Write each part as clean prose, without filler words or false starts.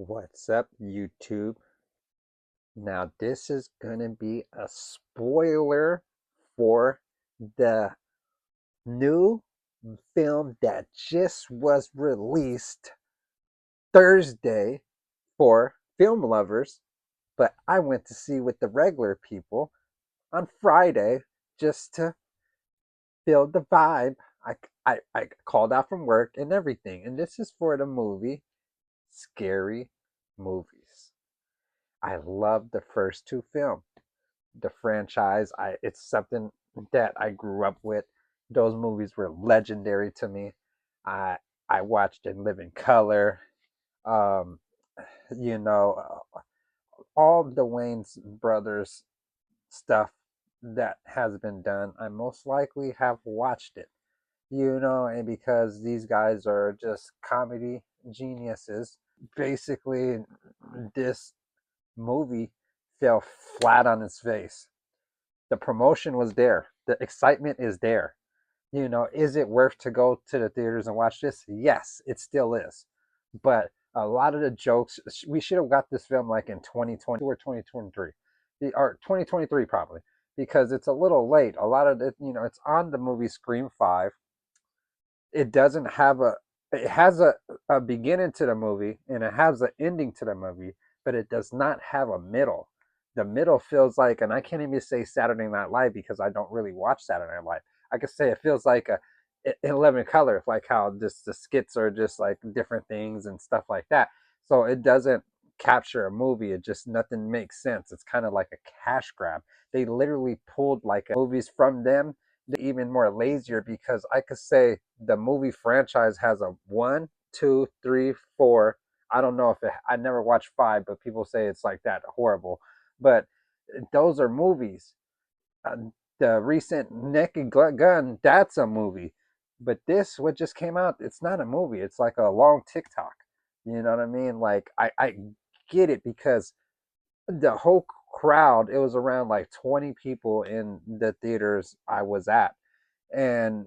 What's up, YouTube? Now, this is going to be a spoiler for the new film that just was released Thursday for film lovers, but I went to see with the regular people on Friday just to feel the vibe. I called out from work and everything, and this is for the movie Scary Movies. I love the first two films. The franchise. It's something that I grew up with. Those movies were legendary to me. I I watched In Living Color. Um, you know, all the Wayne's brothers stuff that has been done. I most likely have watched it. And because these guys are just comedy geniuses, basically this movie fell flat on its face. The promotion was there. The excitement is there. Is it worth to go to the theaters and watch this? Yes, it still is. But a lot of the jokes, we should have got this film like in 2022 or 2023, or 2023 probably, because it's a little late. A lot of it, it's on the movie Scream 5. It doesn't have it has a beginning to the movie and it has an ending to the movie, but it does not have a middle. The middle feels like, and I can't even say Saturday Night Live because I don't really watch Saturday Night Live. I could say it feels like a 11 color, like how just the skits are just like different things and stuff like that. So it doesn't capture a movie. It just nothing makes sense. It's kind of like a cash grab. They literally pulled like movies from them, even more lazier, because I could say the movie franchise has a one, two, three, four. I don't know if I never watched five, but people say it's like that horrible. But those are movies. Uh, the recent Naked Gun, that's a movie. But this, what just came out, it's not a movie. It's like a long TikTok. You know what I mean? Like I get it because the whole crowd, it was around like 20 people in the theaters I was at, and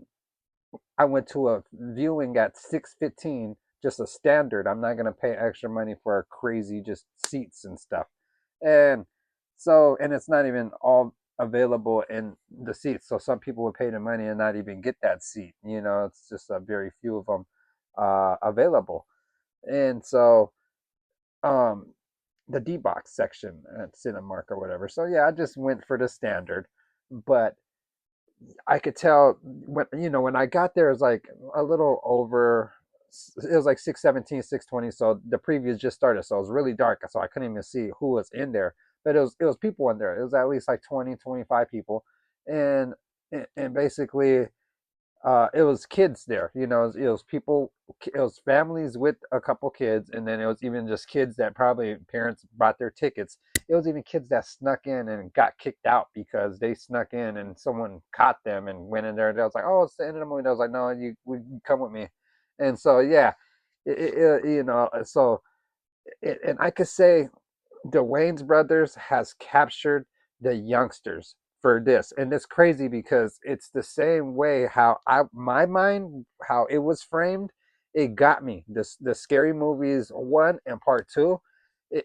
I went to a viewing at 6:15, just a standard. I'm not gonna pay extra money for crazy just seats and stuff. And and it's not even all available in the seats. So some people would pay the money and not even get that seat. It's just a very few of them available. And so um the D box section at Cinemark or whatever. So yeah, I just went for the standard. But I could tell when I got there, it was like a little over. It was like 6:17, 6:20. So the previews just started, so it was really dark. So I couldn't even see who was in there. But it was people in there. It was at least like 20, 25 people, and and basically it was kids there. It was people, it was families with a couple kids, and then it was even just kids that probably parents bought their tickets. It was even kids that snuck in and got kicked out because they snuck in and someone caught them and went in there. And I was like, "Oh, it's the end of the movie." And I was like, "No, you come with me." And so yeah, and I could say the Wayne's brothers has captured the youngsters for this, and it's crazy because it's the same way how my mind, how it was framed. It got me, the Scary Movies 1 and part 2.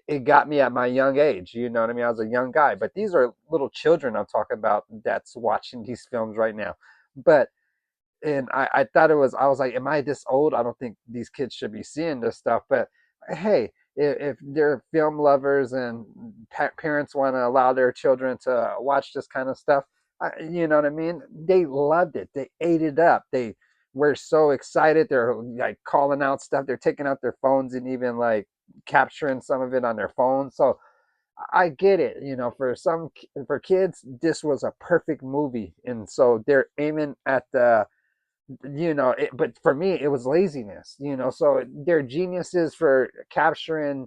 It got me at my young age. You know what I mean? I was a young guy, but these are little children I'm talking about that's watching these films right now. But and I thought I was like, am I this old? I don't think these kids should be seeing this stuff. But hey, if they're film lovers and parents want to allow their children to watch this kind of stuff, you know what I mean? They loved it. They ate it up. They were so excited. They're like calling out stuff. They're taking out their phones and even like capturing some of it on their phones. So I get it. For kids, this was a perfect movie, and so they're aiming at but for me it was laziness. So they're geniuses for capturing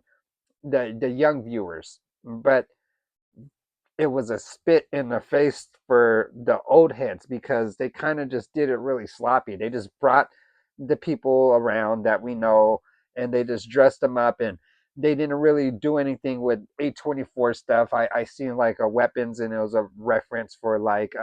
the young viewers, but it was a spit in the face for the old heads because they kind of just did it really sloppy. They just brought the people around that we know, and they just dressed them up, and they didn't really do anything with A24 stuff. I seen like a weapons, and it was a reference for like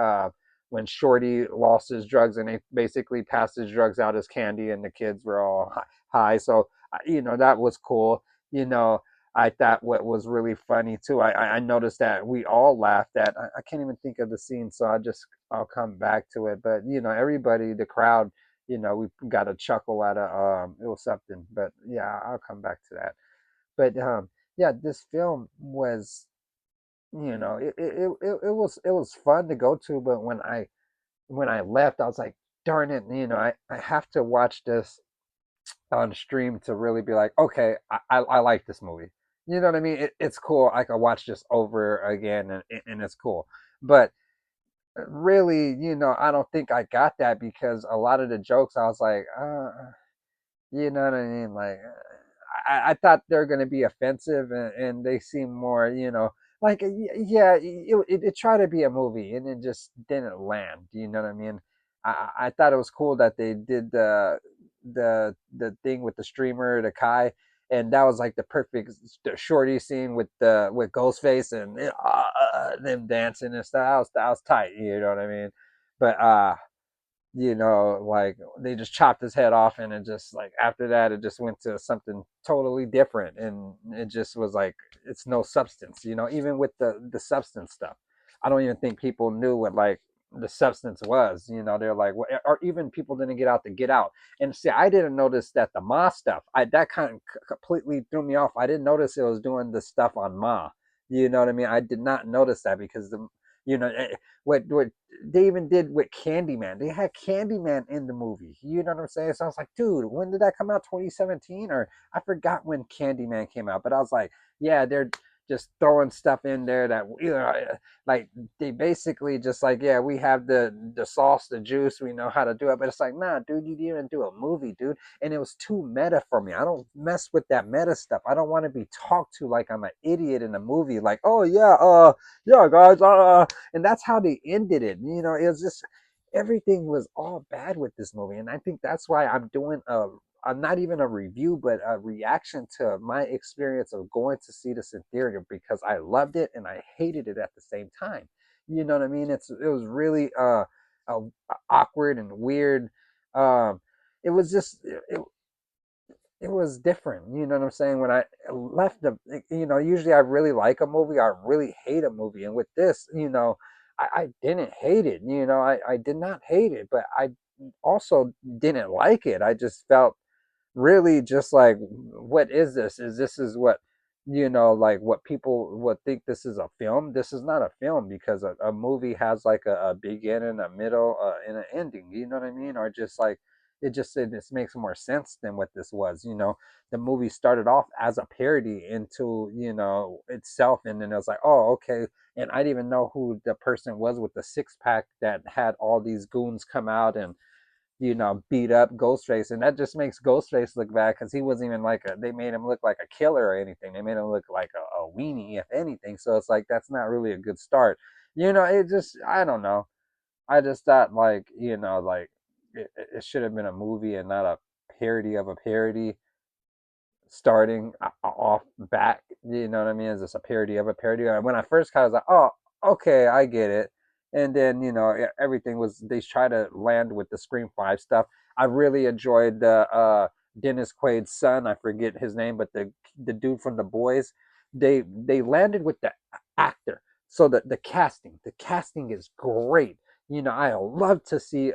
when Shorty lost his drugs, and they basically passed his drugs out as candy, and the kids were all high. So that was cool. you know, I thought what was really funny too. I noticed that we all laughed at. I can't even think of the scene, so I'll come back to it. But everybody, the crowd, we got a chuckle out of it was something. But yeah, I'll come back to that. But yeah, this film was, it was fun to go to. But when I left, I was like, darn it, I have to watch this on stream to really be like, okay, I like this movie. You know what I mean? It's cool. I can watch this over again, and it's cool. But really, I don't think I got that because a lot of the jokes I was like, you know what I mean? Like, I thought they're going to be offensive, and they seem more, like, yeah, it tried to be a movie, and it just didn't land. You know what I mean? I thought it was cool that they did the thing with the streamer, the Kai, and that was like the shorty scene with Ghostface and them dancing and stuff. That was tight. You know what I mean? But like they just chopped his head off, and it just like after that it just went to something totally different, and it just was like it's no substance, even with the substance stuff. I don't even think people knew what like the substance was. They're like, or even people didn't get out. And see, I didn't notice that the Ma stuff, I that kind of completely threw me off. I didn't notice it was doing the stuff on Ma. You know what I mean? I did not notice that because you know what they even did with Candyman. They had Candyman in the movie. You know what I'm saying? So I was like, dude, when did that come out? 2017? Or I forgot when Candyman came out. But I was like, yeah, they're just throwing stuff in there that like they basically just like, yeah, we have the sauce, the juice, we know how to do it. But it's like, nah, dude, you didn't do a movie, dude. And it was too meta for me. I don't mess with that meta stuff. I don't want to be talked to like I'm an idiot in a movie. Like, oh yeah, yeah, guys, and that's how they ended it. It was just everything was all bad with this movie, and I think that's why I'm doing I'm not even a review, but a reaction to my experience of going to see this in theater because I loved it and I hated it at the same time. You know what I mean? It was really uh awkward and weird. It was just it was different. You know what I'm saying? When I left usually I really like a movie, I really hate a movie. And with this, I didn't hate it. I did not hate it, but I also didn't like it. I just felt really just like, what is this? Is what, like what people would think this is a film. This is not a film because a movie has like a beginning, a middle, and an ending. You know what I mean? Or just like it just makes more sense than what this was. The movie started off as a parody into itself, and then it was like, oh, okay. And I didn't even know who the person was with the six pack that had all these goons come out and beat up Ghostface, and that just makes Ghostface look bad because he wasn't even like they made him look like a killer or anything. They made him look like a weenie, if anything. So it's like that's not really a good start. It just I don't know. I just thought like like it should have been a movie and not a parody of a parody starting off back. You know what I mean? Is this a parody of a parody? When I first kind of was like, oh, okay, I get it. And then everything was they try to land with the Scream 5 stuff. I really enjoyed the Dennis Quaid's son. I forget his name, but the dude from The Boys. They landed with the actor. So the casting is great. I love to see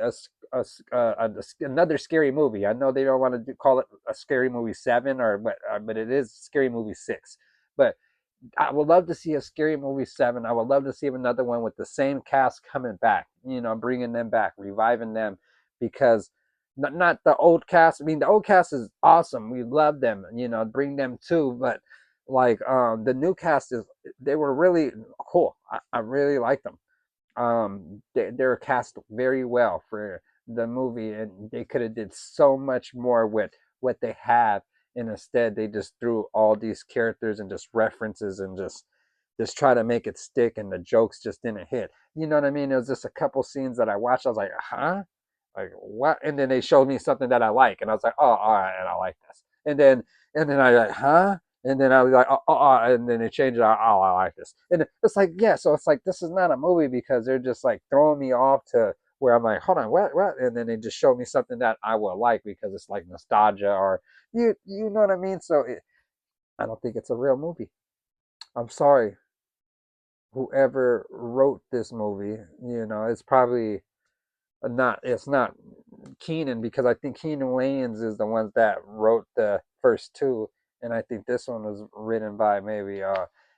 another scary movie. I know they don't want to call it a Scary Movie 7 but it is Scary Movie 6. But I would love to see a Scary Movie 7. I would love to see another one with the same cast coming back. Bringing them back, reviving them, because not the old cast. I mean, the old cast is awesome. We love them. Bring them too. But like the new cast they were really cool. I really like them. They're cast very well for the movie, and they could have did so much more with what they have, and instead they just threw all these characters and just references and just try to make it stick, and the jokes just didn't hit. You know what I mean? It was just a couple scenes that I watched. I was like, huh? Like what? And then they showed me something that I like, and I was like, oh, all right, and I like this. And then I like, huh? And then I was like, and then they changed it. Oh, I like this. And it's like, yeah, so it's like, this is not a movie because they're just like throwing me off to where I'm like, hold on, what? And then they just show me something that I will like because it's like nostalgia or you know what I mean? So I don't think it's a real movie. I'm sorry, whoever wrote this movie. It's probably not. It's not Keenan, because I think Keenan Wayans is the ones that wrote the first two, and I think this one was written by maybe.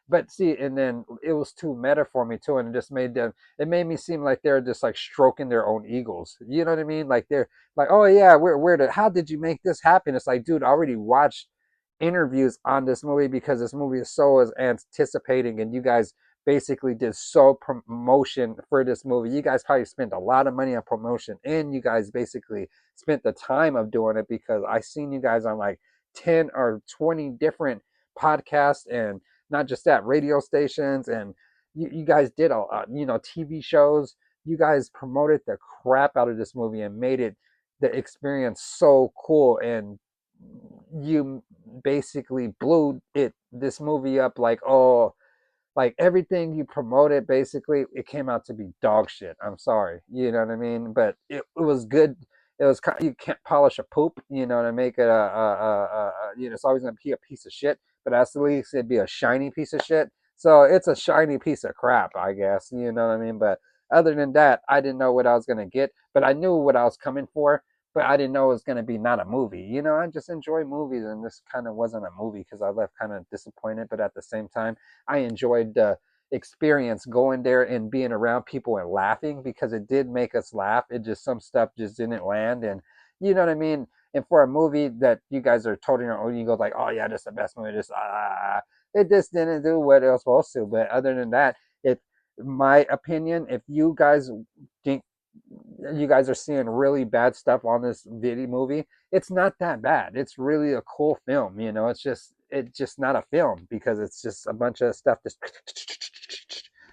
But see, and then it was too meta for me too, and it just made them. It made me seem like they're just like stroking their own egos. You know what I mean? Like they're like, oh yeah, where the how did you make this happen? It's like, dude, I already watched interviews on this movie because this movie is so is anticipating, and you guys basically did so promotion for this movie. You guys probably spent a lot of money on promotion, and you guys basically spent the time of doing it, because I seen you guys on like 10 or 20 different podcasts, and not just that, radio stations, and you guys did TV shows. You guys promoted the crap out of this movie and made it the experience so cool, and you basically blew this movie up like, oh, like everything you promoted, basically it came out to be dog shit. I'm sorry, you know what I mean, but it was good. It was you can't polish a poop, to make it it's always going to be a piece of shit, but at least it'd be a shiny piece of shit. So it's a shiny piece of crap, I guess, you know what I mean. But other than that, I didn't know what I was going to get, but I knew what I was coming for. But I didn't know it was going to be not a movie. I just enjoy movies, and this kind of wasn't a movie, because I left kind of disappointed. But at the same time, I enjoyed the experience going there and being around people and laughing, because it did make us laugh. It just, some stuff just didn't land, and you know what I mean. And for a movie that you guys are totally your own, you go like, oh yeah, this is the best movie. It just didn't do what it was supposed to. But other than that, if my opinion, if you guys think you guys are seeing really bad stuff on this video movie, it's not that bad. It's really a cool film. It's just not a film, because it's just a bunch of stuff just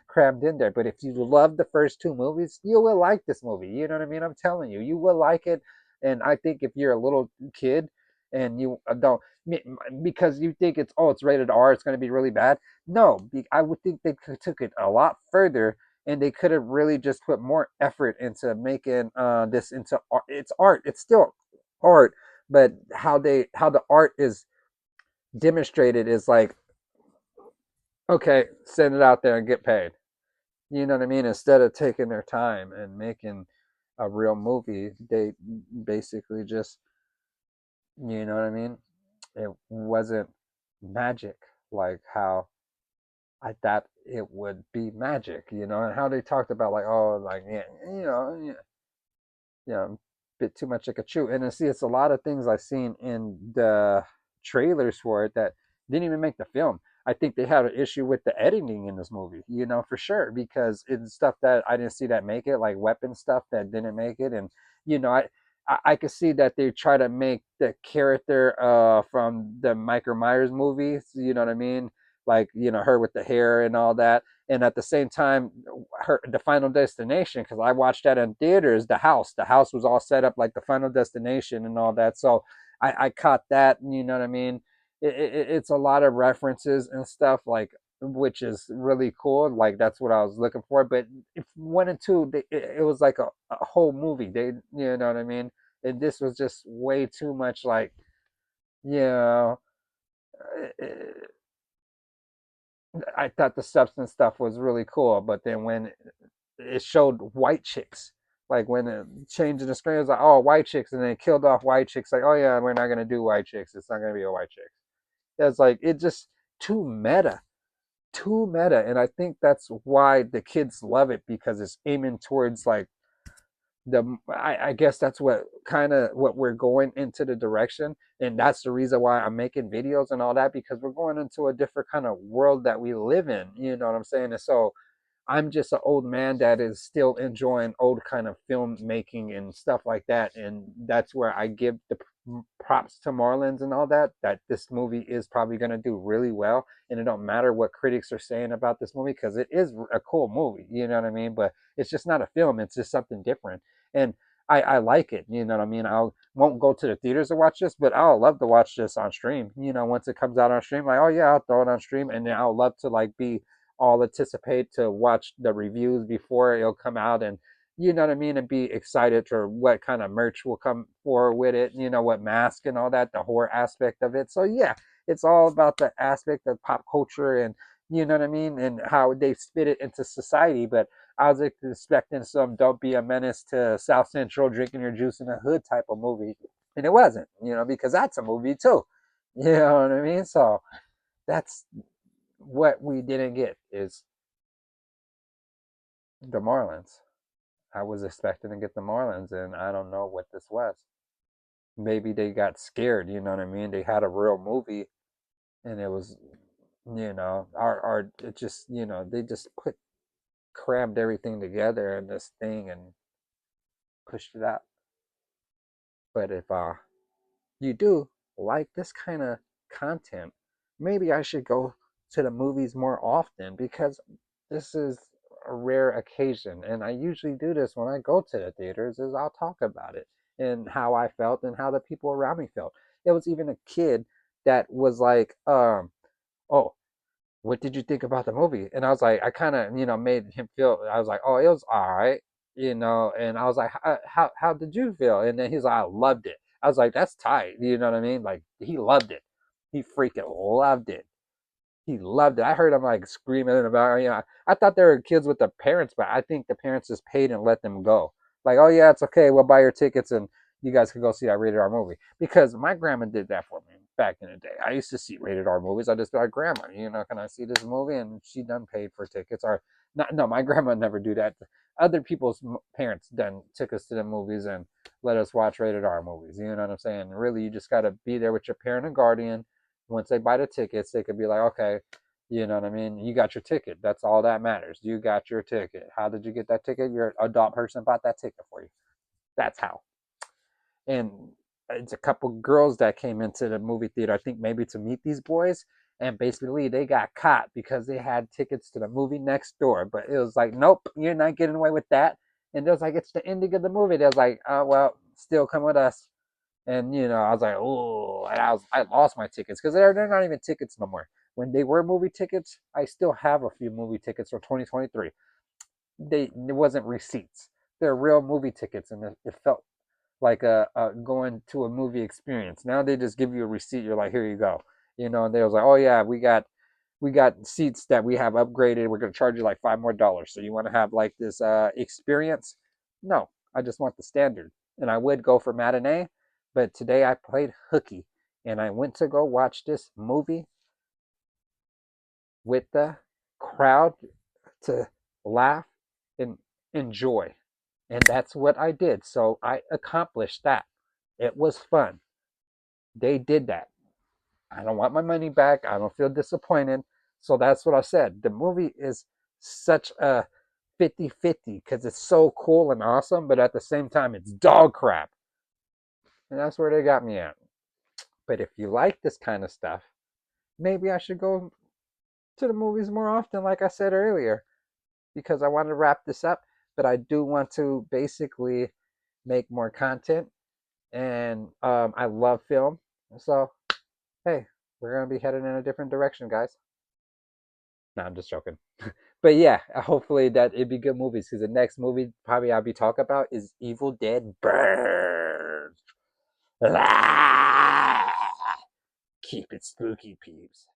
crammed in there. But if you love the first two movies, you will like this movie. You know what I mean? I'm telling you, you will like it. And I think if you're a little kid and you don't, because you think it's rated R, it's going to be really bad. No, I would think they took it a lot further, and they could have really just put more effort into making this into art. It's art. It's still art, but how the art is demonstrated is like, okay, send it out there and get paid. You know what I mean? Instead of taking their time and making a real movie, they basically just, you know what I mean? It wasn't magic like how I thought it would be magic, and how they talked about like, oh, like, yeah, yeah, bit too much like a chew. And I see it's a lot of things I've seen in the trailers for it that didn't even make the film. I think they had an issue with the editing in this movie, for sure, because it's stuff that I didn't see that make it, like weapon stuff that didn't make it. And you know, I could see that they try to make the character from the Michael Myers movies, you know what I mean? Like, her with the hair and all that. And at the same time, the Final Destination, because I watched that in theaters. The house was all set up like the Final Destination and all that. So I caught that. You know what I mean? It's a lot of references and stuff, like, which is really cool. Like, that's what I was looking for. But if one and two, it was like a whole movie. You know what I mean? And this was just way too much. Like, you know, I thought the substance stuff was really cool, but then when it showed white chicks, like when it changed the screen, it was like, oh, white chicks, and then it killed off white chicks. Like, oh yeah, we're not gonna do white chicks. It's not gonna be a white chick. It's like, it just too meta, and I think that's why the kids love it, because it's aiming towards like I guess that's what kind of what we're going into the direction, and that's the reason why I'm making videos and all that, because we're going into a different kind of world that we live in. You know what I'm saying? And so I'm just an old man that is still enjoying old kind of filmmaking and stuff like that, and that's where I give the props to Marlins and all that. That this movie is probably going to do really well, and it don't matter what critics are saying about this movie, because it is a cool movie. You know what I mean? But it's just not a film. It's just something different, and I like it. You know what I mean? I won't go to the theaters to watch this, but I'll love to watch this on stream. Once it comes out on stream, like, oh yeah, I'll throw it on stream, and then I'll love to like be all anticipate to watch the reviews before it'll come out, and you know what I mean, and be excited for what kind of merch will come forward with it, what mask and all that, the horror aspect of it. So yeah, It's all about the aspect of pop culture and you know what I mean, and how they spit it into society. But I was expecting some "Don't Be a Menace to South Central, drinking your juice in the hood" type of movie, and it wasn't. Because that's a movie too. You know what I mean? So that's what we didn't get is the Marlins. I was expecting to get the Marlins, and I don't know what this was. Maybe they got scared. You know what I mean? They had a real movie, and it was, our it just, they just crammed everything together in this thing and pushed it out. But if you do like this kind of content, maybe I should go to the movies more often because this is a rare occasion. And I usually do this when I go to the theaters is I'll talk about it and how I felt and how the people around me felt. There was even a kid that was like, oh, what did you think about the movie? And I was like, I kind of, made him feel, I was like, oh, it was all right, and I was like, how did you feel? And then he's like, I loved it. I was like, that's tight. You know what I mean? Like, he loved it. He freaking loved it. He loved it. I heard him like screaming about, I thought there were kids with the parents, but I think the parents just paid and let them go. Like, oh yeah, it's okay. We'll buy your tickets and you guys can go see that rated R movie. Because my grandma did that for me back in the day. I used to see rated R movies. I just be like, Grandma, can I see this movie? And she done paid for tickets. Or not, no, my grandma never do that. Other people's parents done took us to the movies and let us watch rated R movies. You know what I'm saying? Really, you just got to be there with your parent and guardian. Once they buy the tickets, they could be like, okay, you know what I mean? You got your ticket. That's all that matters. You got your ticket. How did you get that ticket? Your adult person bought that ticket for you. That's how. And it's a couple girls that came into the movie theater, I think maybe to meet these boys. And basically, they got caught because they had tickets to the movie next door. But it was like, nope, you're not getting away with that. And it was like, it's the ending of the movie. They was like, oh, well, still come with us. And I was like, oh, and I lost my tickets because they're not even tickets no more. When they were movie tickets, I still have a few movie tickets for 2023. It wasn't receipts; they're real movie tickets, and it felt like a going to a movie experience. Now they just give you a receipt. You're like, here you go, And they was like, oh yeah, we got seats that we have upgraded. We're gonna charge you like $5 more. So you want to have like this experience? No, I just want the standard. And I would go for matinee, but today I played hooky, and I went to go watch this movie with the crowd to laugh and enjoy. And that's what I did. So I accomplished that. It was fun. They did that. I don't want my money back. I don't feel disappointed. So that's what I said. The movie is such a 50-50 because it's so cool and awesome, but at the same time, it's dog crap. And that's where they got me at. But if you like this kind of stuff, maybe I should go to the movies more often, like I said earlier, because I want to wrap this up. But I do want to basically make more content. And I love film. So, hey, we're going to be headed in a different direction, guys. No, I'm just joking. But yeah, hopefully that it'd be good movies because the next movie probably I'll be talking about is Evil Dead Birds. Ah! Keep it spooky, peeps.